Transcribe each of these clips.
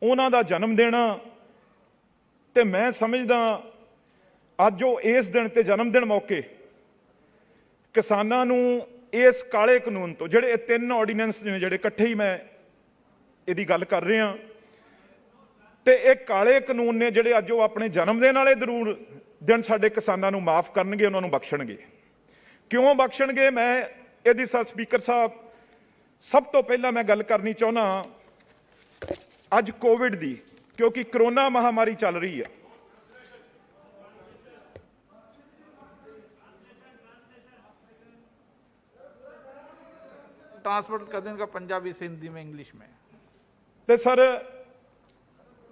ਉਹਨਾਂ ਦਾ ਜਨਮ ਦਿਨ ਤੇ ਮੈਂ ਸਮਝਦਾ ਅੱਜ ਉਹ ਇਸ ਦਿਨ ਤੇ ਜਨਮ ਦਿਨ ਮੌਕੇ ਕਿਸਾਨਾਂ ਨੂੰ ਇਸ ਕਾਲੇ ਕਾਨੂੰਨ ਤੋਂ ਜਿਹੜੇ ਇਹ 3 ਆਰਡੀਨੈਂਸ ਨੇ ਜਿਹੜੇ ਇਕੱਠੇ ਹੀ ਮੈਂ ਇਹਦੀ ਗੱਲ ਕਰ ਰਿਹਾ ਤੇ ਇਹ ਕਾਲੇ ਕਾਨੂੰਨ ਨੇ ਜਿਹੜੇ ਅੱਜ ਉਹ ਆਪਣੇ ਜਨਮ ਦਿਨ ਵਾਲੇ ਜ਼ਰੂਰ ਦਿਨ ਸਾਡੇ ਕਿਸਾਨਾਂ ਨੂੰ ਮਾਫ ਕਰਨਗੇ, ਉਹਨਾਂ ਨੂੰ ਬਖਸ਼ਣਗੇ। ਕਿਉਂ ਬਖਸ਼ਣਗੇ? ਮੈਂ ਇਹਦੀ ਸਪੀਕਰ ਸਾਹਿਬ ਸਭ ਤੋਂ ਪਹਿਲਾਂ ਮੈਂ ਗੱਲ ਕਰਨੀ ਚਾਹੁੰਦਾ ਅੱਜ ਕੋਵਿਡ ਦੀ, ਕਿਉਂਕਿ ਕਰੋਨਾ ਮਹਾਮਾਰੀ ਚੱਲ ਰਹੀ ਹੈ। ट्रांसपोर्ट कर देंगे पंजाबी से हिंदी में इंग्लिश में। ਤੇ ਸਰ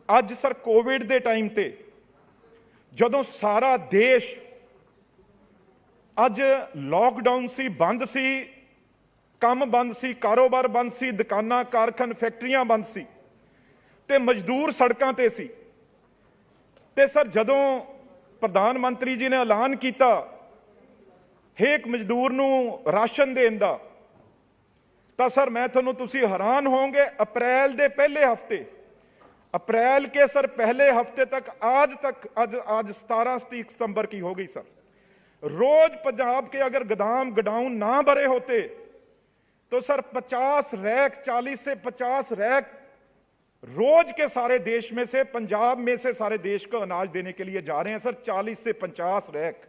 ਅੱਜ ਸਰ ਕੋਵਿਡ ਦੇ ਟਾਈਮ ਤੇ ਜਦੋਂ ਸਾਰਾ ਦੇਸ਼ ਅੱਜ ਲਾਕਡਾਊਨ ਸੀ, ਬੰਦ ਸੀ, ਕੰਮ ਬੰਦ ਸੀ, ਕਾਰੋਬਾਰ ਬੰਦ ਸੀ, ਦੁਕਾਨਾਂ ਕਾਰਖਾਨੇ ਫੈਕਟਰੀਆਂ ਬੰਦ ਸੀ ਤੇ ਮਜ਼ਦੂਰ ਸੜਕਾਂ ਤੇ ਸੀ। ਤੇ ਸਰ ਜਦੋਂ ਪ੍ਰਧਾਨ ਮੰਤਰੀ ਜੀ ਨੇ ਐਲਾਨ ਕੀਤਾ ਹਰੇਕ ਮਜ਼ਦੂਰ ਨੂੰ ਰਾਸ਼ਨ ਦੇਣ ਦਾ, ਤਾਂ ਸਰ ਮੈਂ ਤੁਹਾਨੂੰ ਤੁਸੀਂ ਹੈਰਾਨ ਹੋਵੋਗੇ अप्रैल के पहले हफ्ते, अप्रैल के सर पहले हफ्ते तक आज 17 सितंबर की हो गई सर, रोज पंजाब के अगर गोडाउन ना भरे होते तो सर 50 रैक 40 से 50 रैक रोज के सारे देश में से, पंजाब में से सारे देश को अनाज देने के लिए जा रहे हैं सर, 40 से 50 रैक।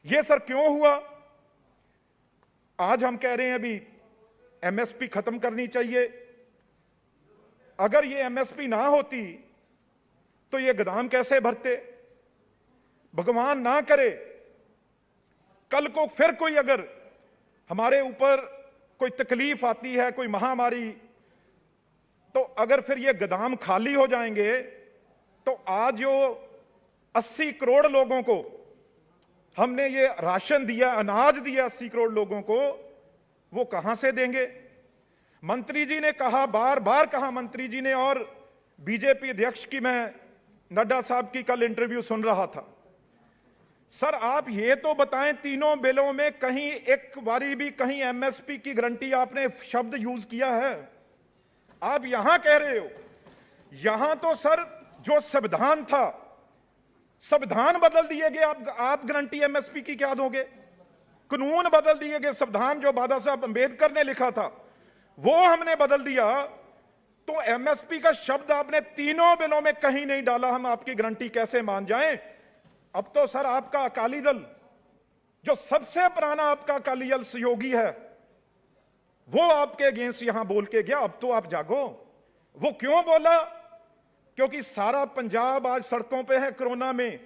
ये सर क्यों हुआ? आज हम कह रहे हैं अभी एमएसपी खत्म करनी चाहिए। अगर ये एमएसपी ना होती तो ये गोदाम कैसे भरते? भगवान ना करे कल को फिर कोई अगर हमारे ऊपर कोई तकलीफ आती है, कोई महामारी, तो अगर फिर ये गोदाम खाली हो जाएंगे तो आज जो 80 करोड़ लोगों को हमने ये राशन दिया, अनाज दिया 80 करोड़ लोगों को, वो कहां से देंगे? मंत्री जी ने कहा, बार बार कहा मंत्री जी ने, और बीजेपी अध्यक्ष की मैं नड्डा साहब की कल इंटरव्यू सुन रहा था। सर आप ये तो बताएं तीनों बिलों में कहीं एक बारी भी कहीं एमएसपी की गारंटी आपने शब्द यूज किया है? आप यहां कह रहे हो, यहां तो सर जो संविधान था, संविधान बदल दिए गए, आप गारंटी एमएसपी की क्या दोगे? कानून बदल दिए गए, संविधान जो बाबा साहब अंबेडकर ने लिखा था वो हमने बदल दिया, तो एमएसपी का शब्द आपने तीनों बिलों में कहीं नहीं डाला। हम आपकी गारंटी कैसे मान जाएं? अब तो सर आपका अकाली दल, जो सबसे पुराना आपका अकाली दल सहयोगी है, वो आपके अगेंस्ट यहां बोल के गया। अब तो आप जागो। वो क्यों बोला? क्योंकि सारा पंजाब आज सड़कों पे है कोरोना में,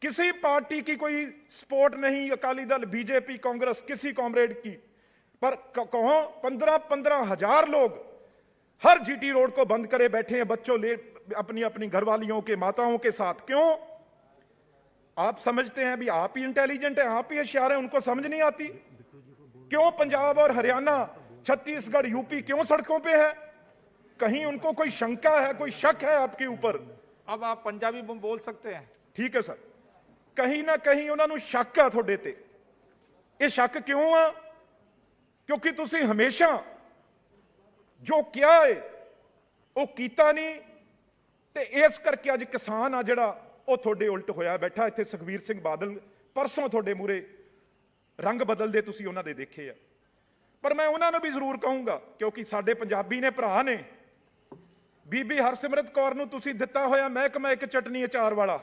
किसी पार्टी की कोई सपोर्ट नहीं, अकाली दल, बीजेपी, कांग्रेस, किसी कॉमरेड की, पर कहो 15-15 हजार लोग हर जीटी रोड को बंद करे बैठे हैं, बच्चों ले अपनी अपनी घरवालियों के, माताओं के साथ। क्यों? आप समझते हैं भी आप ही इंटेलिजेंट है, आप ही होशियार है, उनको समझ नहीं आती? क्यों पंजाब और हरियाणा, छत्तीसगढ़, यूपी क्यों सड़कों पे है? कहीं उनको कोई शंका है, कोई शक है आपके ऊपर? अब आप पंजाबी में बोल सकते हैं। ठीक है सर, कहीं ना कहीं उन्होंने शक है थोड़े ते। ये शक क्यों आ? क्योंकि तुसी हमेशा जो क्या है वो कीता नहीं, ते इस करके अज किसान आ जिहड़ा वो थोड़े उल्ट होया बैठा। इत्थे सुखबीर सिंह बादल परसों थोड़े मूहरे रंग बदलते तुसी उन्हां दे देखे आ, पर मैं उन्होंने भी जरूर कहूंगा, क्योंकि साडे पंजाबी ने, भरा ने, बीबी हरसिमरत कौर नूं तुसी दिता होया महकमा एक चटनी अचार वाला,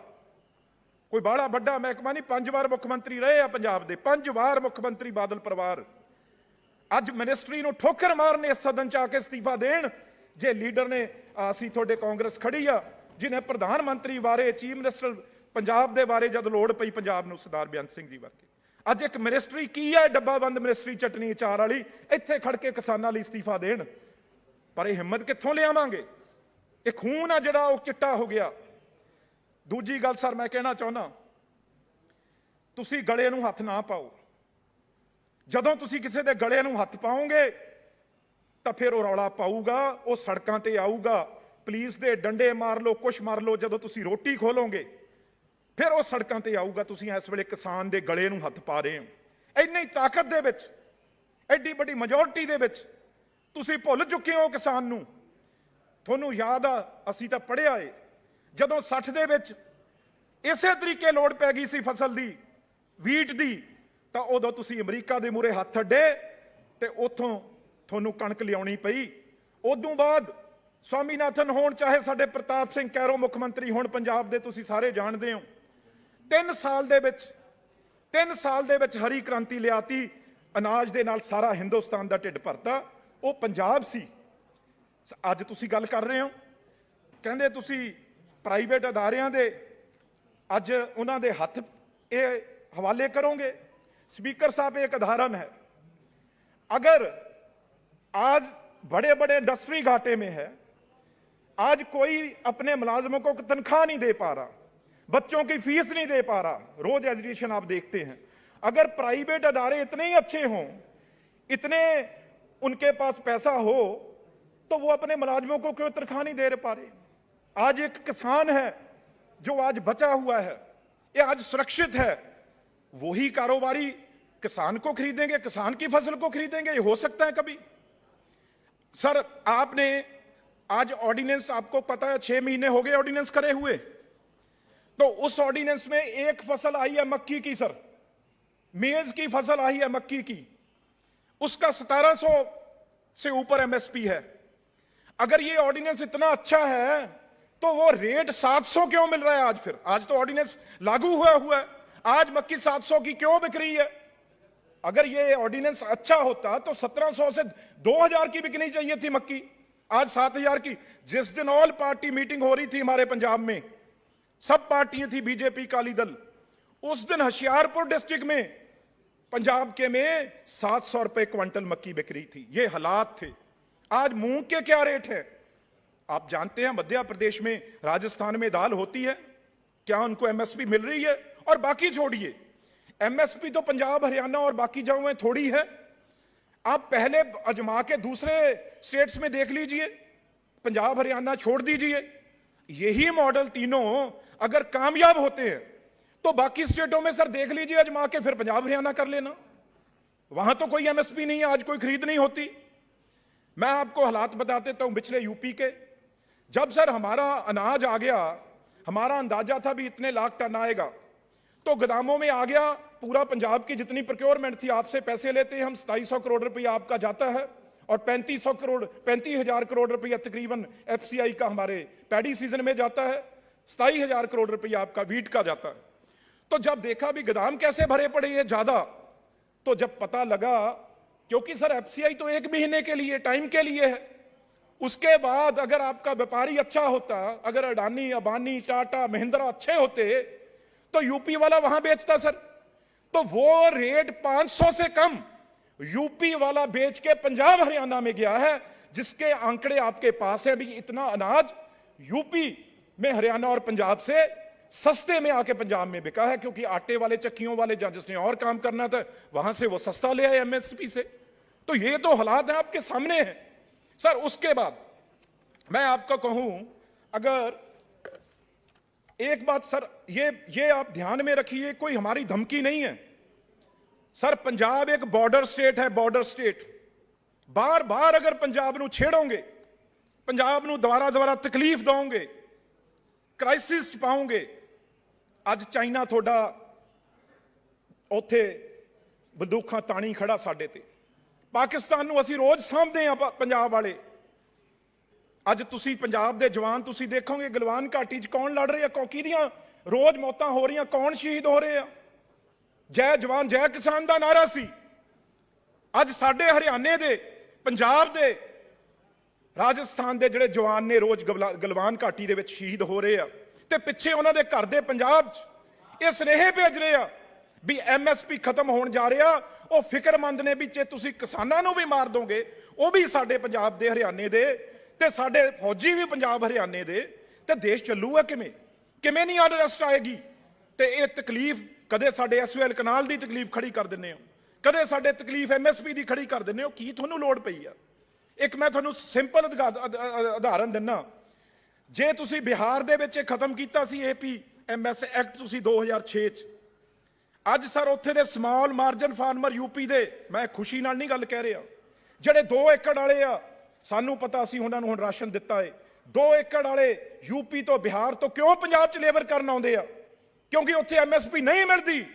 कोई बड़ा बड़ा महकमा नहीं। 5 बार मुख्यमंत्री रहे आ पंजाब दे, 5 बार मुख्यमंत्री बादल परिवार। अज मिनिस्ट्री नूं ठोकर मारने इस सदन च आके इस्तीफा देण, जे लीडर ने असीं तुहाडे कांग्रेस खड़ी आ, जिन्हें प्रधानमंत्री बारे, चीफ मिनिस्टर पंजाब दे बारे जद लोड़ पई पंजाब नूं सरदार बेअंत सिंह जी वर्गे, अज एक मिनिस्ट्री की है डब्बा बंद मिनिस्ट्री चटनी अचार वाली, इत्थे खड़ के किसानां लई इस्तीफा देण। पर यह हिम्मत कित्थों लियावांगे? ये खून आ जिहड़ा वो चिट्टा हो गया। दूजी गल सर मैं कहना चाहुंदा, तुसी गले नूं हथ ना पाओ। जदों तुसी किसी दे गले नूं हथ पाओगे तो फिर वो रौला पाऊगा, वो सड़कां ते आऊगा, पुलिस दे डंडे मार लो, कुछ मार लो। जदों तुसी रोटी खोलोगे फिर वो सड़कां ते आऊगा। तुसी इस वेले किसान दे गले नूं हथ पा रहे हो। इन्नी ताकत दे विच, एड्डी बड़ी मेजोरिटी दे विच तुसी भुल चुके हो किसान नूं। ਤੁਹਾਨੂੰ ਯਾਦ ਆ, ਅਸੀਂ ਤਾਂ ਪੜ੍ਹਿਆ ਏ, ਜਦੋਂ 60 ਦੇ ਵਿੱਚ ਇਸੇ ਤਰੀਕੇ ਲੋੜ ਪੈ ਗਈ ਸੀ ਫਸਲ ਦੀ, ਵੀਟ ਦੀ, ਤਾਂ ਉਦੋਂ ਤੁਸੀਂ ਅਮਰੀਕਾ ਦੇ ਮੂਹਰੇ ਹੱਥ ਅੱਡੇ ਤੇ ਉੱਥੋਂ ਤੁਹਾਨੂੰ ਕਣਕ ਲਿਆਉਣੀ ਪਈ। ਉਦੋਂ ਬਾਅਦ ਸਵਾਮੀਨਾਥਨ ਹੋਣ, ਚਾਹੇ ਸਾਡੇ ਪ੍ਰਤਾਪ ਸਿੰਘ ਕੈਰੋ ਮੁੱਖ ਮੰਤਰੀ ਹੋਣ ਪੰਜਾਬ ਦੇ, ਤੁਸੀਂ ਸਾਰੇ ਜਾਣਦੇ ਹੋ, 3 ਸਾਲ ਦੇ ਵਿੱਚ ਹਰੀ ਕ੍ਰਾਂਤੀ ਲਿਆਤੀ, ਅਨਾਜ ਦੇ ਨਾਲ ਸਾਰਾ ਹਿੰਦੁਸਤਾਨ ਦਾ ਢਿੱਡ ਭਰਤਾ। ਉਹ ਪੰਜਾਬ ਸੀ। ਅੱਜ ਤੁਸੀਂ ਗੱਲ ਕਰ ਰਹੇ ਹੋ, ਕਹਿੰਦੇ ਤੁਸੀਂ ਪ੍ਰਾਈਵੇਟ ਅਦਾਰਿਆਂ ਦੇ ਅੱਜ ਉਹਨਾਂ ਦੇ ਹੱਥ ਇਹ हवाले करोगे। स्पीकर साहब, एक उदाहरण है, अगर आज बड़े बड़े इंडस्ट्री घाटे में है, आज कोई अपने मुलाजमों को तनख्वाह नहीं दे पा रहा, बच्चों की फीस नहीं दे पा रहा, रोज एजुकेशन आप देखते हैं, अगर प्राइवेट अदारे इतने ही अच्छे हों, इतने उनके पास पैसा हो, तो वो अपने मुलाजमों को क्यों तनख्वाह नहीं दे पा रहे। आज एक किसान है जो आज बचा हुआ है, ये आज सुरक्षित है, वही कारोबारी किसान को खरीदेंगे, किसान की फसल को खरीदेंगे, ये हो सकता है कभी। सर, आपने आज ऑर्डिनेंस, आपको पता है 6 महीने हो गए ऑर्डिनेंस करे हुए, तो उस ऑर्डिनेंस में एक फसल आई है मक्की की, सर मेज की फसल आई है मक्की की, उसका 1700 से ऊपर एमएसपी है। अगर ये ऑर्डिनेंस इतना अच्छा है तो वो रेट 700 क्यों मिल रहा है आज? फिर आज तो ऑर्डिनेंस लागू हुआ है, आज मक्की 700 की क्यों बिक रही है? अगर ये ऑर्डिनेंस अच्छा होता तो 1700 से 2000 की बिकनी चाहिए थी मक्की, आज 7000 की। जिस दिन ऑल पार्टी मीटिंग हो रही थी हमारे पंजाब में, सब पार्टियां थी, बीजेपी, अकाली दल, उस दिन होशियारपुर डिस्ट्रिक्ट में, पंजाब के में 700 रुपए क्विंटल मक्की बिक रही थी। ये हालात थे। आज मूंग के क्या रेट है आप जानते हैं। मध्य प्रदेश में, राजस्थान में दाल होती है, क्या उनको एमएसपी मिल रही है? और बाकी छोड़िए, एमएसपी तो पंजाब, हरियाणा और बाकी जगहों में थोड़ी है। आप पहले अजमा के दूसरे स्टेट्स में देख लीजिए, पंजाब हरियाणा छोड़ दीजिए, यही मॉडल तीनों अगर कामयाब होते हैं तो बाकी स्टेटों में सर देख लीजिए अजमा के, फिर पंजाब हरियाणा कर लेना, वहां तो कोई एमएसपी नहीं है, आज कोई खरीद नहीं होती। मैं आपको हालात बता देता हूं पिछले यूपी के। जब सर हमारा अनाज आ गया, हमारा अंदाजा था भी इतने लाख टन आएगा, तो गोदामों में आ गया, पूरा पंजाब की जितनी प्रोक्योरमेंट थी, आपसे पैसे लेते हैं हम, 2700 करोड़ रुपया आपका जाता है, और 35,000 करोड़ रुपया तकरीबन एफसीआई का हमारे पैडी सीजन में जाता है, 27,000 करोड़ रुपया आपका वीट का जाता है। तो जब देखा भी गोदाम कैसे भरे पड़े हैं ज्यादा, तो जब पता लगा, क्योंकि सर एफसीआई तो 1 महीने के लिए, टाइम के लिए है, उसके बाद अगर आपका व्यापारी अच्छा होता, अगर अडानी, अंबानी, टाटा, महिंद्रा अच्छे होते, तो यूपी वाला वहां बेचता सर, तो वो रेट 500 से कम यूपी वाला बेच के पंजाब हरियाणा में गया है, जिसके आंकड़े आपके पास है भी। इतना अनाज यूपी में, हरियाणा और पंजाब से सस्ते में आके पंजाब में बिका है, क्योंकि आटे वाले, चक्कियों वाले, जहां जिसने और काम करना था, वहां से वो सस्ता ले आए एमएसपी से। तो ये तो हालात है, आपके सामने है सर। उसके बाद मैं आपको कहूं, अगर एक बात सर, ये आप ध्यान में रखिए, कोई हमारी धमकी नहीं है सर। पंजाब एक बॉर्डर स्टेट है, बॉर्डर स्टेट। बार बार अगर पंजाब नूं छेड़ोगे, पंजाब नूं दोबारा तकलीफ दोगे, क्राइसिस च पाओगे। ਅੱਜ ਚਾਈਨਾ ਤੁਹਾਡਾ ਉੱਥੇ ਬੰਦੂਕਾਂ ਤਾਣੀ ਖੜਾ ਸਾਡੇ ਤੇ, ਪਾਕਿਸਤਾਨ ਨੂੰ ਅਸੀਂ ਰੋਜ਼ ਸਾਂਭਦੇ ਆ ਪੰਜਾਬ ਵਾਲੇ। ਅੱਜ ਤੁਸੀਂ ਪੰਜਾਬ ਦੇ ਜਵਾਨ ਤੁਸੀਂ ਦੇਖੋਗੇ ਗਲਵਾਨ ਘਾਟੀ 'ਚ ਕੌਣ ਲੜ ਰਿਹਾ, ਕੌਕੀ ਦੀਆਂ ਰੋਜ਼ ਮੌਤਾਂ ਹੋ ਰਹੀਆਂ, ਕੌਣ ਸ਼ਹੀਦ ਹੋ ਰਹੇ ਆ। ਜੈ ਜਵਾਨ ਜੈ ਕਿਸਾਨ ਦਾ ਨਾਰਾ ਸੀ। ਅੱਜ ਸਾਡੇ ਹਰਿਆਣੇ ਦੇ, ਪੰਜਾਬ ਦੇ, ਰਾਜਸਥਾਨ ਦੇ ਜਿਹੜੇ ਜਵਾਨ ਨੇ ਰੋਜ਼ ਗਲਵਾਨ ਘਾਟੀ ਦੇ ਵਿੱਚ ਸ਼ਹੀਦ ਹੋ ਰਹੇ ਆ, ਤੇ ਪਿੱਛੇ ਉਹਨਾਂ ਦੇ ਘਰ ਦੇ ਪੰਜਾਬ 'ਚ ਇਹ ਸੁਨੇਹੇ ਭੇਜ ਰਹੇ ਆ ਵੀ ਐਮਐਸਪੀ ਖਤਮ ਹੋਣ ਜਾ ਰਿਹਾ। ਉਹ ਫਿਕਰਮੰਦ ਨੇ ਵੀ ਜੇ ਤੁਸੀਂ ਕਿਸਾਨਾਂ ਨੂੰ ਵੀ ਮਾਰ ਦੋਗੇ, ਉਹ ਵੀ ਸਾਡੇ ਪੰਜਾਬ ਦੇ, ਹਰਿਆਣੇ ਦੇ, ਤੇ ਸਾਡੇ ਫੌਜੀ ਵੀ ਪੰਜਾਬ ਹਰਿਆਣੇ ਦੇ, ਤੇ ਦੇਸ਼ ਚੱਲੂਗਾ ਕਿਵੇਂ? ਕਿਵੇਂ ਨਹੀਂ ਅਨਰੈਸਟ ਆਏਗੀ? ਤੇ ਇਹ ਤਕਲੀਫ ਕਦੇ ਸਾਡੇ ਐਸਓਐਲ ਕਨਾਲ ਦੀ ਤਕਲੀਫ ਖੜੀ ਕਰ ਦਿੰਦੇ ਹੋ, ਕਦੇ ਸਾਡੇ ਤਕਲੀਫ ਐਮਐਸਪੀ ਦੀ ਖੜੀ ਕਰ ਦਿੰਦੇ ਹੋ। ਕੀ ਤੁਹਾਨੂੰ ਲੋੜ ਪਈ ਆ? ਇੱਕ ਮੈਂ ਤੁਹਾਨੂੰ ਸਿੰਪਲ ਉਦਾਹਰਨ ਦਿੰਨਾ। ਜੇ ਤੁਸੀਂ ਬਿਹਾਰ ਦੇ ਵਿੱਚ ਖਤਮ ਕੀਤਾ ਸੀ APMS ਐਕਟ ਤੁਸੀਂ 2006 ਚ, ਅੱਜ ਸਰ ਉੱਥੇ ਦੇ ਸਮਾਲ ਮਾਰਜਨ ਫਾਰਮਰ यूपी ਦੇ, ਮੈਂ ਖੁਸ਼ੀ ਨਾਲ ਨਹੀਂ ਗੱਲ ਕਹਿ ਰਿਹਾ, ਜਿਹੜੇ 2 ਏਕੜ ਵਾਲੇ ਆ, ਸਾਨੂੰ ਪਤਾ ਸੀ ਉਹਨਾਂ ਨੂੰ ਹੁਣ ਰਾਸ਼ਨ ਦਿੱਤਾ ਹੈ, 2 ਏਕੜ ਵਾਲੇ यूपी तो बिहार तो क्यों पंजाब च लेबर करन आउंदे आ? क्योंकि उत्थे MSP नहीं मिलती,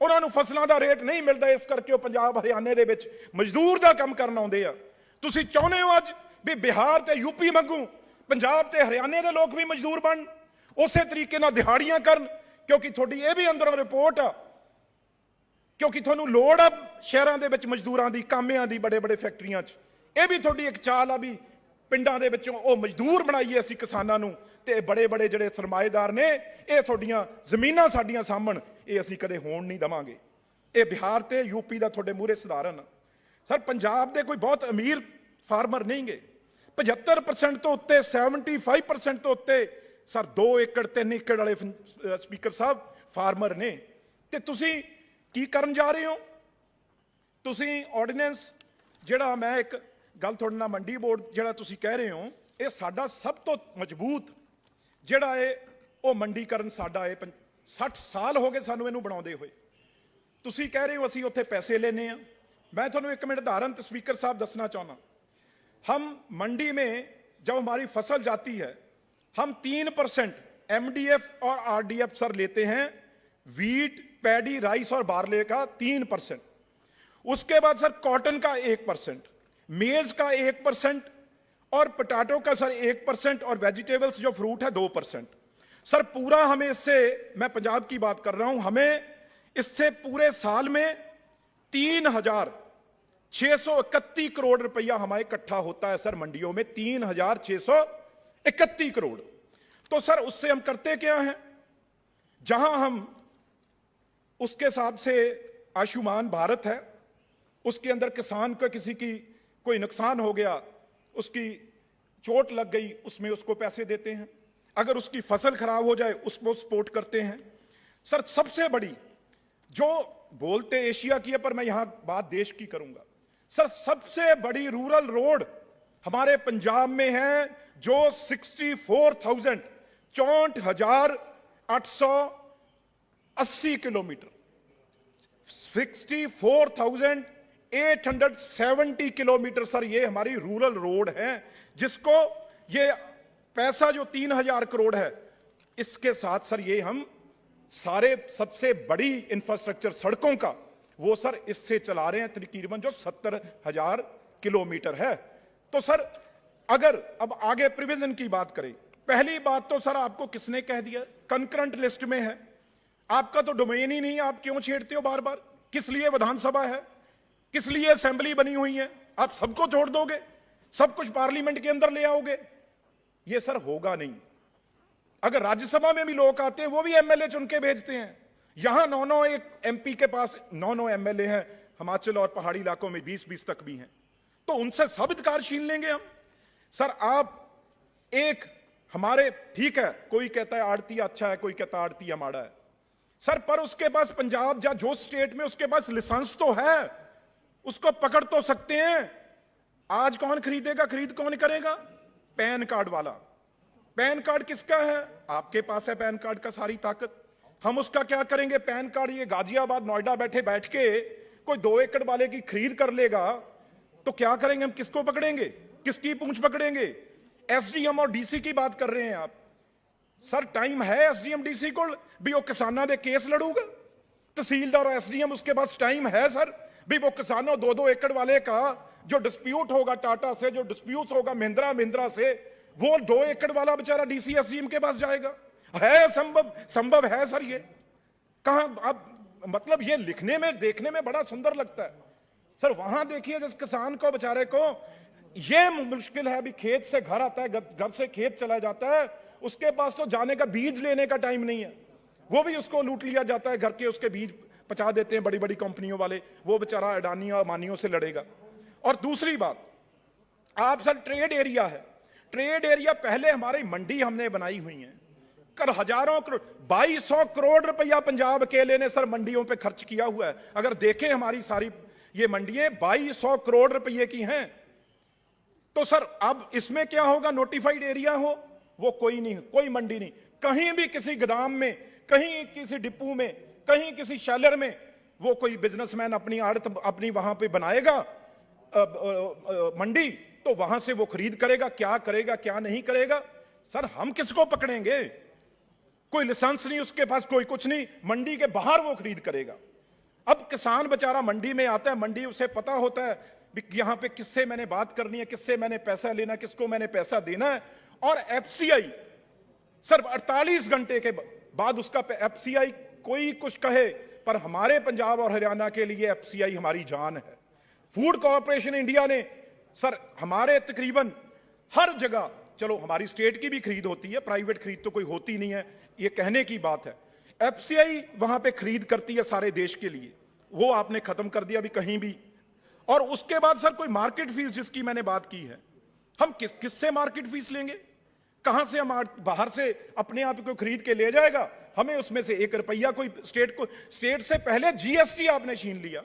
उन्होंने फसलों का रेट नहीं मिलता, इस करके वो पंजाब हरियाणे दे विच मजदूर का काम करन आउंदे आ। तुसीं चाहुंदे हो अज भी बिहार ते यूपी वांगू पंजाब ते हरियाणे दे लोग भी मजदूर बन, उसे तरीके नाल दिहाड़ियां करन, क्योंकि थोड़ी ये भी अंदरों रिपोर्ट आ, क्योंकि तुहानूं लोड़ आ शहरां दे विच मजदूरां दी, कामियां दी, बड़े बड़े फैक्ट्रियां च। ये भी थोड़ी एक चाल आ भी पिंडां दे विचों ओ मजदूर बनाईए असीं किसानां नूं, ते बड़े बड़े जिहड़े सरमाएदार ने ये तुहाडीਆਂ ਜ਼ਮੀਨਾਂ साडीਆਂ सामण, ये असीं कदे होण नहीं देवांगे। ये बिहार ते यूपी दा तुहाडे मूहरे सुधारण। सर पंजाब दे कोई बहुत अमीर फार्मर नहीं गे, 75% तो उत्ते, 75% तो उत्ते सर 2 एकड़ 3 एकड़ वाले स्पीकर साहब फार्मर ने। ते तुसीं की करन जा रहे हो? तुसीं ऑर्ਡੀਨੈਂਸ जिहड़ा, मैं एक गल तुहाडे नाल मंडी बोर्ड जिहड़ा तुसीं कह रहे हो, ये साडा सब तो मजबूत जिहड़ा है वो मंडीकरण साडा है। 60 साल हो गए सानू इहनूं बनाउंदे होए। तुसीं कह रहे हो असीं उत्थे पैसे लेने आ। मैं तुहानूं 1 मिनट उदाहरण ते स्पीकर साहब दसना चाहना। हम मंडी में जब हमारी फसल जाती है, हम 3% MDF और RDF सर लेते हैं, वीट, पैडी, राइस और बार्ले का 3%। उसके बाद सर कॉटन का 1%, मेज का 1% और पोटैटो का सर 1% और वेजिटेबल्स जो फ्रूट है 2%। सर पूरा हमें इससे, मैं पंजाब की बात कर रहा हूं, हमें इससे पूरे साल में 3,631 करोड़ रुपया हमारे इकट्ठा होता है सर मंडियों में, 3,631 करोड़। तो सर उससे हम करते क्या हैं? जहां हम उसके हिसाब से आयुष्मान भारत है, उसके अंदर किसान का किसी की कोई नुकसान हो गया, उसकी चोट लग गई, उसमें उसको पैसे देते हैं। अगर उसकी फसल खराब हो जाए उसको सपोर्ट करते हैं। सर सबसे बड़ी जो बोलते एशिया की है, पर मैं यहां बात देश की करूंगा। सर सबसे बड़ी रूरल रोड हमारे पंजाब में है, जो 64,880 किलोमीटर, 64,870 किलोमीटर सर ये हमारी रूरल रोड है, जिसको ये पैसा जो 3,000 करोड़ है, इसके साथ सर ये हम सारे सबसे बड़ी इंफ्रास्ट्रक्चर सड़कों का वो सर इससे चला रहे हैं, तकरीबन जो 70,000 किलोमीटर है। तो सर अगर अब आगे प्रिविजन की बात करें, पहली बात तो सर आपको किसने कह दिया कंकरेंट लिस्ट में है? आपका तो डोमेन ही नहीं, आप क्यों छेड़ते हो बार बार? किस लिए विधानसभा है, किस लिए असेंबली बनी हुई है? आप सबको छोड़ दोगे, सब कुछ पार्लियामेंट के अंदर ले आओगे? ये सर होगा नहीं। अगर राज्यसभा में भी लोग आते हैं, वो भी एमएलए चुन के भेजते हैं। यहां 9 एक एमपी के पास 9 एमएलए हैं, हिमाचल और पहाड़ी इलाकों में 20 तक भी हैं, तो उनसे सब अधिकार छीन लेंगे हम? सर आप एक हमारे, ठीक है, कोई कहता है आड़ती अच्छा है, कोई कहता है आड़ती माड़ा है सर, पर उसके पास पंजाब या जो स्टेट में उसके पास लाइसेंस तो है, उसको पकड़ तो सकते हैं। आज कौन खरीदेगा, खरीद कौन करेगा? पैन कार्ड वाला। पैन कार्ड किसका है? आपके पास है पैन कार्ड का सारी ताकत। हम उसका क्या करेंगे? पैन कार्ड ये गाजियाबाद नोएडा बैठ के कोई 2 एकड़ वाले की खरीद कर लेगा तो क्या करेंगे हम? किसको पकड़ेंगे? किसकी पूंछ पकड़ेंगे? एसडीएम और डीसी की बात कर रहे हैं आप। सर टाइम है एसडीएम डीसी को भी वो किसानों दे केस लड़ूगा? तहसीलदार और एसडीएम उसके पास टाइम है सर भी वो किसानों 2-2 एकड़ वाले का जो डिस्प्यूट होगा टाटा से, जो डिस्प्यूट होगा महिंद्रा से, वो 2 एकड़ वाला बेचारा डीसी एसडीएम के पास जाएगा? है संभव है सर? ये कहां आप, मतलब ये लिखने में देखने में बड़ा सुंदर लगता है सर। वहां देखिए जिस किसान को बेचारे को ये मुश्किल है, अभी खेत से घर आता है, घर से खेत चला जाता है, उसके पास तो जाने का बीज लेने का टाइम नहीं है, वो भी उसको लूट लिया जाता है। घर के उसके बीज पचा देते हैं बड़ी बड़ी कंपनियों वाले, वो बेचारा अडानी और अमानियों से लड़ेगा। और दूसरी बात, आप सर ट्रेड एरिया है, ट्रेड एरिया पहले हमारी मंडी हमने बनाई हुई है, कर हजारों करोड़, 2200 करोड़ रुपया पंजाब अकेले ने सर मंडियों पे खर्च किया हुआ है। अगर देखें हमारी सारी ये मंडियां 2200 करोड़ रुपए की हैं। तो सर अब इसमें क्या होगा? नोटिफाइड एरिया हो वो कोई नहीं, कोई मंडी नहीं, कहीं भी किसी गोदाम में, कहीं किसी डिपो में, कहीं किसी शैलर में वो कोई बिजनेसमैन अपनी आड़त अपनी वहां पे बनाएगा मंडी, तो वहां से वो खरीद करेगा, क्या करेगा क्या नहीं करेगा सर हम किसको पकड़ेंगे? कोई लाइसेंस नहीं उसके पास, कोई कुछ नहीं, मंडी के बाहर वो खरीद करेगा। अब किसान बेचारा मंडी में आता है, मंडी उसे पता होता है भी यहां पे किससे मैंने बात करनी है, किससे मैंने पैसा लेना, किसको मैंने पैसा देना है। और एफसीआई सर 48 घंटे के बाद उसका एफसीआई कोई कुछ कहे, पर हमारे पंजाब और हरियाणा के लिए एफसीआई हमारी जान है। फूड कॉर्पोरेशन इंडिया ने सर हमारे तकरीबन हर जगह, चलो हमारी स्टेट की भी खरीद होती है, प्राइवेट खरीद तो कोई होती नहीं है, ये कहने की बात है। एफसीआई वहां पे खरीद करती है सारे देश के लिए, वो आपने खत्म कर दिया अभी कहीं भी। और उसके बाद सर कोई मार्केट फीस जिसकी मैंने बात की है, हम किससे मार्केट फीस लेंगे? कहां से हम बाहर से अपने आप को खरीद के ले जाएगा? हमें उसमें से 1 रुपया कोई स्टेट से पहले जीएसटी आपने छीन लिया,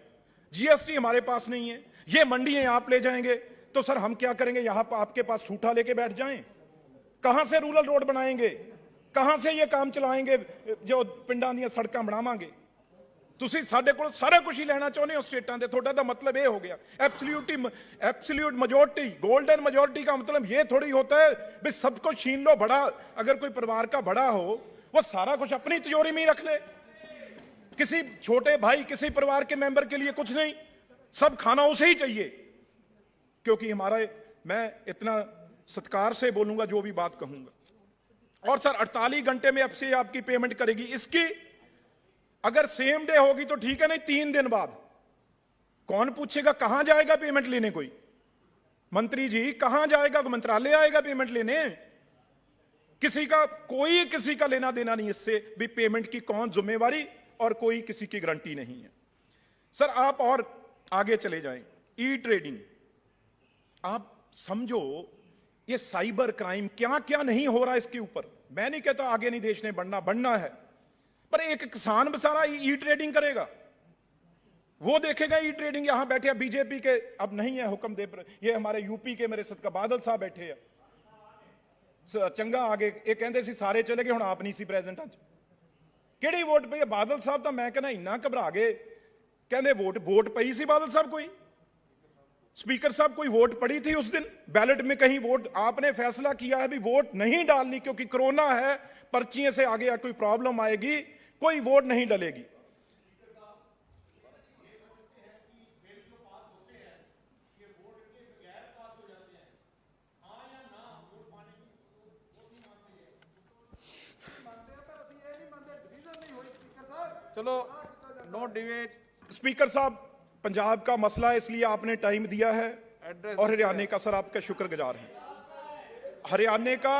जीएसटी हमारे पास नहीं है, ये मंडियां आप ले जाएंगे तो सर हम क्या करेंगे? यहां पर आपके पास ठूठा लेके बैठ जाएं? कहां से रूरल रोड बनाएंगे? कहां से ये काम चलाएंगे जो पिंडां ਦੀਆਂ ਸੜਕਾਂ ਬਣਾਵਾਂਗੇ? ਤੁਸੀਂ ਸਾਡੇ ਕੋਲ ਸਾਰਾ ਕੁਝ ਹੀ ਲੈਣਾ ਚਾਹੁੰਦੇ ਹੋ ਸਟੇਟਾਂ ਦੇ, ਤੁਹਾਡਾ ਤਾਂ मतलब ये हो गया एब्सोल्यूट मेजोरिटी, गोल्डन मेजोरिटी का मतलब ये थोड़ी होता है भाई सब कुछ छीन लो। बड़ा अगर कोई परिवार का बड़ा हो वो सारा कुछ अपनी तिजोरी में ही रख ले, किसी छोटे भाई किसी परिवार के मेंबर के लिए कुछ नहीं, सब खाना उसे ही चाहिए। क्योंकि हमारा, मैं इतना सत्कार से बोलूंगा जो भी बात कहूंगा। और सर 48 घंटे में अब से आपकी पेमेंट करेगी, इसकी अगर सेम डे होगी तो ठीक है, नहीं 3 दिन बाद कौन पूछेगा? कहां जाएगा पेमेंट लेने? कोई मंत्री जी कहां जाएगा? मंत्रालय आएगा पेमेंट लेने? किसी का कोई किसी का लेना देना नहीं इससे भी पेमेंट की कौन जिम्मेवारी, और कोई किसी की गारंटी नहीं है। सर आप और आगे चले जाएं, ई ट्रेडिंग आप समझो, ये साइबर क्राइम क्या क्या नहीं हो रहा इसके ऊपर। मैं नहीं कहता आगे नहीं देश ने बढ़ना है, पर एक किसान बेचारा ई ट्रेडिंग करेगा, वो देखेगा ई ट्रेडिंग। यहां बैठे बीजेपी के, अब नहीं है हुक्म दे, ये हमारे यूपी के मेरे सदका बादल साहब बैठे हैं, चंगा आगे ये कहते सी सारे चले गए, हुण आप नहीं सी प्रेजेंट। अज किहड़ी वोट पई? बादल साहब तो मैं कहना इन्ना घबरा गए, कहते वोट पई सी बादल साहब कोई, स्पीकर साहब कोई वोट पड़ी थी उस दिन बैलेट में कहीं? वोट आपने फैसला किया है भी वोट नहीं डालनी क्योंकि कोरोना है, पर्चियों से आगे कोई प्रॉब्लम आएगी, कोई वोट नहीं डलेगी। चलो नो डिबेट। स्पीकर साहब पंजाब का मसला है इसलिए आपने टाइम दिया है, और हरियाणा का सर आपका शुक्रगुजार हैं। हरियाणा का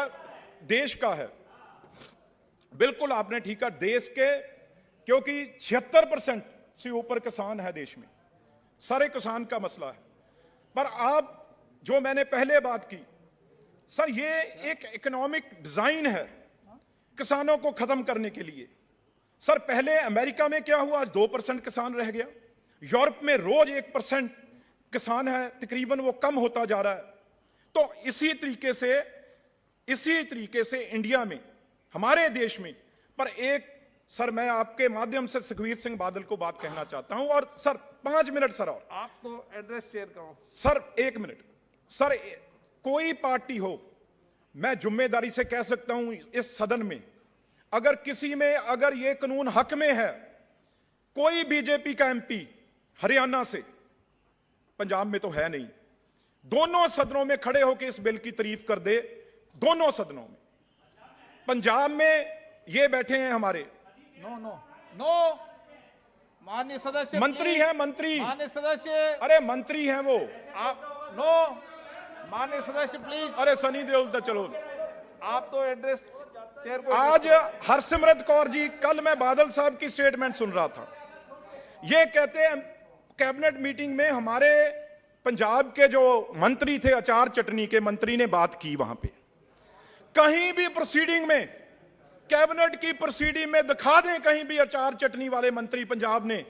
देश का है, बिल्कुल आपने ठीक कहा, देश के, क्योंकि 76% से ऊपर किसान है देश में, सारे किसान का मसला है। पर आप जो मैंने पहले बात की सर, ये एक इकोनॉमिक डिजाइन है किसानों को खत्म करने के लिए। सर पहले अमेरिका में क्या हुआ, आज 2% किसान रह गया, यूरोप में रोज 1% किसान है, तकरीबन वो कम होता जा रहा है। तो इसी तरीके से इंडिया में, हमारे देश में, पर एक सर मैं आपके माध्यम से सुखबीर सिंह बादल को बात कहना चाहता हूं। और सर 5 मिनट सर, और आप तो एड्रेस शेयर करो सर 1 मिनट। सर कोई पार्टी हो, मैं जिम्मेदारी से कह सकता हूं इस सदन में, अगर किसी में अगर यह कानून हक में है, कोई बीजेपी का एमपी हरियाणा से, पंजाब में तो है नहीं, दोनों सदनों में खड़े होकर इस बिल की तारीफ कर दे, दोनों सदनों में। पंजाब में ये बैठे हैं हमारे नो माननीय सदस्य, मंत्री हैं, मंत्री, माननीय सदस्य, अरे मंत्री हैं वो, आप नो माननीय सदस्य प्लीज। अरे सनी देओल तो चलो, आप तो एड्रेस शेयर को। आज हरसिमरत कौर जी, कल मैं बादल साहब की स्टेटमेंट सुन रहा था, ये कहते हैं कैबिनेट मीटिंग में हमारे पंजाब के जो मंत्री थे, अचार चटनी के मंत्री ने बात की, वहां पे कहीं भी प्रोसीडिंग में, कैबिनेट की प्रोसीडिंग में दिखा दें कहीं भी अचार चटनी वाले मंत्री पंजाब ने,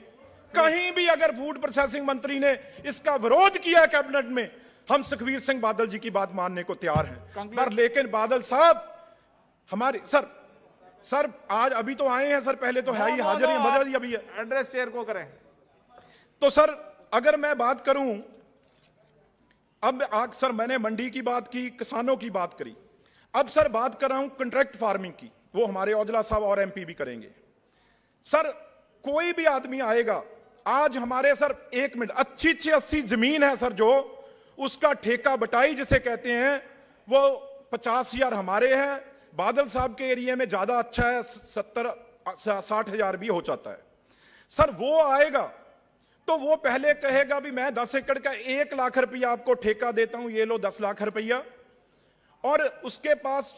कहीं भी अगर फूड प्रोसेसिंग मंत्री ने इसका विरोध किया कैबिनेट में, हम सुखबीर सिंह बादल जी की बात मानने को तैयार हैं। पर लेकिन बादल साहब हमारे सर आज अभी तो आए हैं सर, पहले तो है ही हाजिर ही मदद ही अभी है, एड्रेस शेयर को करें। तो सर अगर मैं बात करूं, अब आज सर मैंने मंडी की बात की, किसानों की बात करी, अब सर बात कर रहा हूं कंट्रैक्ट फार्मिंग की, वो हमारे औजला साहब और एमपी भी करेंगे। सर कोई भी आदमी आएगा, आज हमारे सर 1 मिनट अच्छी 80 जमीन है सर, जो उसका ठेका बटाई जिसे कहते हैं, वो 50,000 हमारे हैं, बादल साहब के एरिया में ज्यादा अच्छा है, 70-60,000 भी हो जाता है। सर वो आएगा तो वो पहले कहेगा भी मैं 10 एकड़ का 1 लाख रुपया आपको ठेका देता हूं, ये लो 10 लाख रुपया, और उसके पास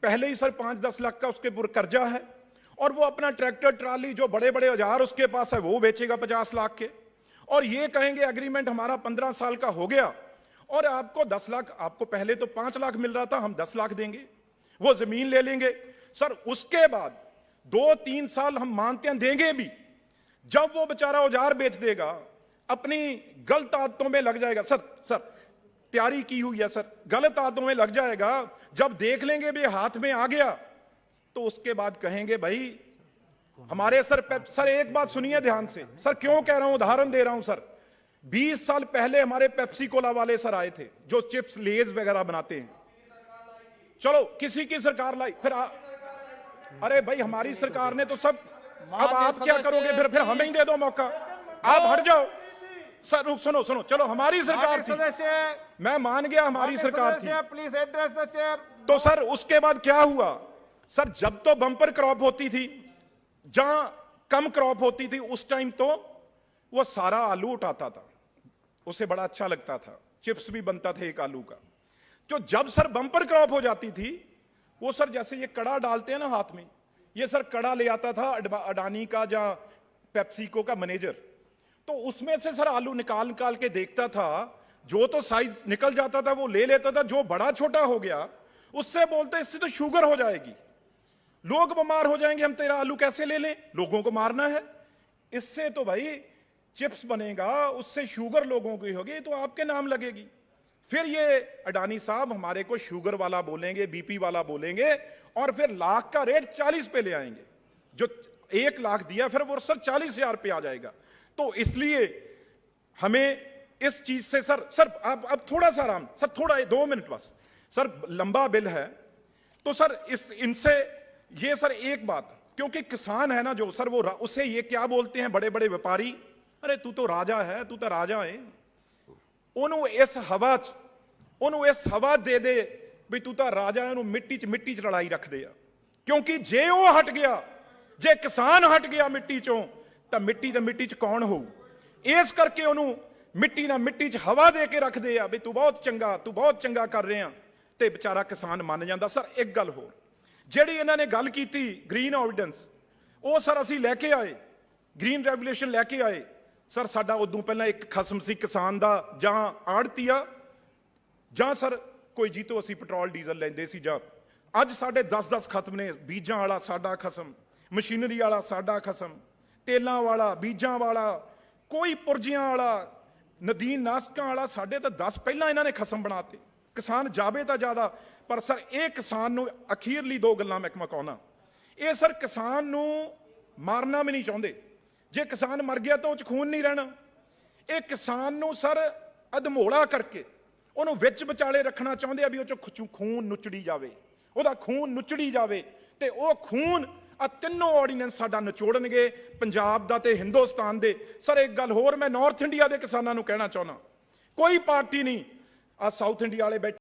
पहले ही सर 5-10 लाख का उसके ऊपर कर्जा है, और वो अपना ट्रैक्टर ट्राली जो बड़े बड़े औजार उसके पास है वो बेचेगा 50 लाख के, और ये कहेंगे एग्रीमेंट हमारा 15 साल का हो गया और आपको 10 लाख, आपको पहले तो 5 लाख मिल रहा था, हम 10 लाख देंगे, वो जमीन ले लेंगे। सर उसके बाद 2-3 साल हम मानते हैं देंगे भी, जब वो बेचारा औजार बेच देगा, अपनी गलत आदतों में लग जाएगा, सर तैयारी की हुई है सर, गलत आदतों में लग जाएगा, जब देख लेंगे भी हाथ में आ गया तो उसके बाद कहेंगे भाई हमारे सर एक बात सुनिए ध्यान से सर, क्यों कह रहा हूं, उदाहरण दे रहा हूं सर। 20 साल पहले हमारे पेप्सी कोला वाले सर आए थे जो चिप्स लेज वगैरह बनाते हैं, चलो किसी की सरकार लाई, फिर अरे भाई हमारी सरकार ने तो सब, अब आप क्या करोगे, फिर हमें ही दे दो मौका, आप हट जाओ सर। सुनो चलो हमारी सरकार थी, मैं मान गया हमारी सरकार थी, प्लीज एड्रेस द चेयर। तो सर उसके बाद क्या हुआ सर, जब तो बम्पर क्रॉप होती थी, जहां कम क्रॉप होती थी उस टाइम तो वो सारा आलू उठाता था, उसे बड़ा अच्छा लगता था, चिप्स भी बनता था एक आलू का। तो जब सर बम्पर क्रॉप हो जाती थी, वो सर जैसे ये कड़ा डालते हैं ना हाथ में, ये सर कड़ा ले आता था अडानी का या पेप्सिको का मैनेजर, तो उसमें से सर आलू निकाल निकाल के देखता था, जो तो साइज निकल जाता था वो ले लेता था, जो बड़ा छोटा हो गया उससे बोलते इससे तो शुगर हो जाएगी, लोग बीमार हो जाएंगे, हम तेरा आलू कैसे ले लें, लोगों को मारना है, इससे तो भाई चिप्स बनेगा, उससे शुगर लोगों की होगी तो आपके नाम लगेगी। फिर ये अडानी साहब हमारे को शुगर वाला बोलेंगे, बीपी वाला बोलेंगे, और फिर लाख का रेट 40 पे ले आएंगे, जो 1 लाख दिया फिर वो सर 40,000 पे आ जाएगा। तो इसलिए हमें इस चीज से सर अब थोड़ा सा आराम सर, थोड़ा 2 मिनट बस सर, लंबा बिल है तो सर इनसे ये सर एक बात, क्योंकि किसान है ना जो सर, वो उसे ये क्या बोलते हैं बड़े बड़े व्यापारी, अरे तू तो राजा है, तू तो राजा है, ਉਹਨੂੰ ਇਸ ਹਵਾ ਦੇ ਦੇ ਵੀ ਤੂੰ ਤਾਂ ਰਾਜਾ ਹੈ, ਉਹਨੂੰ ਮਿੱਟੀ 'ਚ ਲੜਾਈ ਰੱਖਦੇ ਆ, ਕਿਉਂਕਿ ਜੇ ਉਹ ਹਟ ਗਿਆ, ਜੇ ਕਿਸਾਨ ਹਟ ਗਿਆ ਮਿੱਟੀ 'ਚੋਂ, ਤਾਂ ਮਿੱਟੀ 'ਚ ਕੌਣ ਹੋਊ, ਇਸ ਕਰਕੇ ਉਹਨੂੰ ਮਿੱਟੀ 'ਚ ਹਵਾ ਦੇ ਕੇ ਰੱਖਦੇ ਆ ਵੀ ਤੂੰ ਬਹੁਤ ਚੰਗਾ ਕਰ ਰਿਹਾ, ਤੇ ਵਿਚਾਰਾ ਕਿਸਾਨ ਮੰਨ ਜਾਂਦਾ। ਸਰ ਇੱਕ ਗੱਲ ਹੋਰ, ਜਿਹੜੀ ਇਹਨਾਂ ਨੇ ਗੱਲ ਕੀਤੀ ਗ੍ਰੀਨ ਐਵੀਡੈਂਸ, ਉਹ ਸਰ ਅਸੀਂ ਲੈ ਕੇ ਆਏ, ਗ੍ਰੀਨ ਰੈਵੋਲੂਸ਼ਨ ਲੈ ਕੇ ਆਏ ਸਰ। ਸਾਡਾ ਉਦੋਂ ਪਹਿਲਾਂ ਇੱਕ ਖਸਮ ਸੀ ਕਿਸਾਨ ਦਾ, ਜਾਂ ਆੜਤੀਆ ਜਾਂ ਸਰ ਕੋਈ ਜੀ ਤੋਂ ਅਸੀਂ ਪੈਟਰੋਲ ਡੀਜ਼ਲ ਲੈਂਦੇ ਸੀ, ਜਾਂ ਅੱਜ ਸਾਡੇ 10-10 ਖਤਮ ਨੇ, ਬੀਜਾਂ ਵਾਲਾ ਸਾਡਾ ਖਸਮ, ਮਸ਼ੀਨਰੀ ਵਾਲਾ ਸਾਡਾ ਖਸਮ, ਤੇਲਾਂ ਵਾਲਾ, ਬੀਜਾਂ ਵਾਲਾ, ਕੋਈ ਪੁਰਜਿਆਂ ਵਾਲਾ, ਨਦੀਨ ਨਾਸਕਾਂ ਵਾਲਾ, ਸਾਡੇ ਤਾਂ 10 ਪਹਿਲਾਂ ਇਹਨਾਂ ਨੇ ਖਸਮ ਬਣਾਤੇ। ਕਿਸਾਨ ਜਾਵੇ ਤਾਂ ਜ਼ਿਆਦਾ, ਪਰ ਸਰ ਇਹ ਕਿਸਾਨ ਨੂੰ ਅਖੀਰਲੀ 2 ਗੱਲਾਂ ਮੈਂ ਕਹਾਉਣਾ, ਇਹ ਸਰ ਕਿਸਾਨ ਨੂੰ ਮਾਰਨਾ ਵੀ ਨਹੀਂ ਚਾਹੁੰਦੇ, ਜੇ ਕਿਸਾਨ ਮਰ ਗਿਆ ਤਾਂ ਉਹ 'ਚ ਖੂਨ ਨਹੀਂ ਰਹਿਣਾ, ਇਹ ਕਿਸਾਨ ਨੂੰ ਸਰ ਅਧਮੋੜਾ ਕਰਕੇ ਉਹਨੂੰ ਵਿੱਚ ਵਿਚਾਲੇ ਰੱਖਣਾ ਚਾਹੁੰਦੇ ਆ ਵੀ ਉਹ 'ਚ ਖੂਨ ਨੁਚੜੀ ਜਾਵੇ, ਉਹਦਾ ਖੂਨ ਨੁਚੜੀ ਜਾਵੇ, ਤੇ ਉਹ ਖੂਨ ਆ ਤਿੰਨੋਂ ਆਰਡੀਨੈਂਸ ਸਾਡਾ ਨਿਚੋੜਨਗੇ, ਪੰਜਾਬ ਦਾ ਤੇ ਹਿੰਦੁਸਤਾਨ ਦੇ। ਸਰ ਇੱਕ ਗੱਲ ਹੋਰ ਮੈਂ ਨਾਰਥ ਇੰਡੀਆ ਦੇ ਕਿਸਾਨਾਂ ਨੂੰ ਕਹਿਣਾ ਚਾਹੁੰਦਾ, ਕੋਈ ਪਾਰਟੀ ਨਹੀਂ, ਆ ਸਾਊਥ ਇੰਡੀਆ ਵਾਲੇ ਬੈਠੇ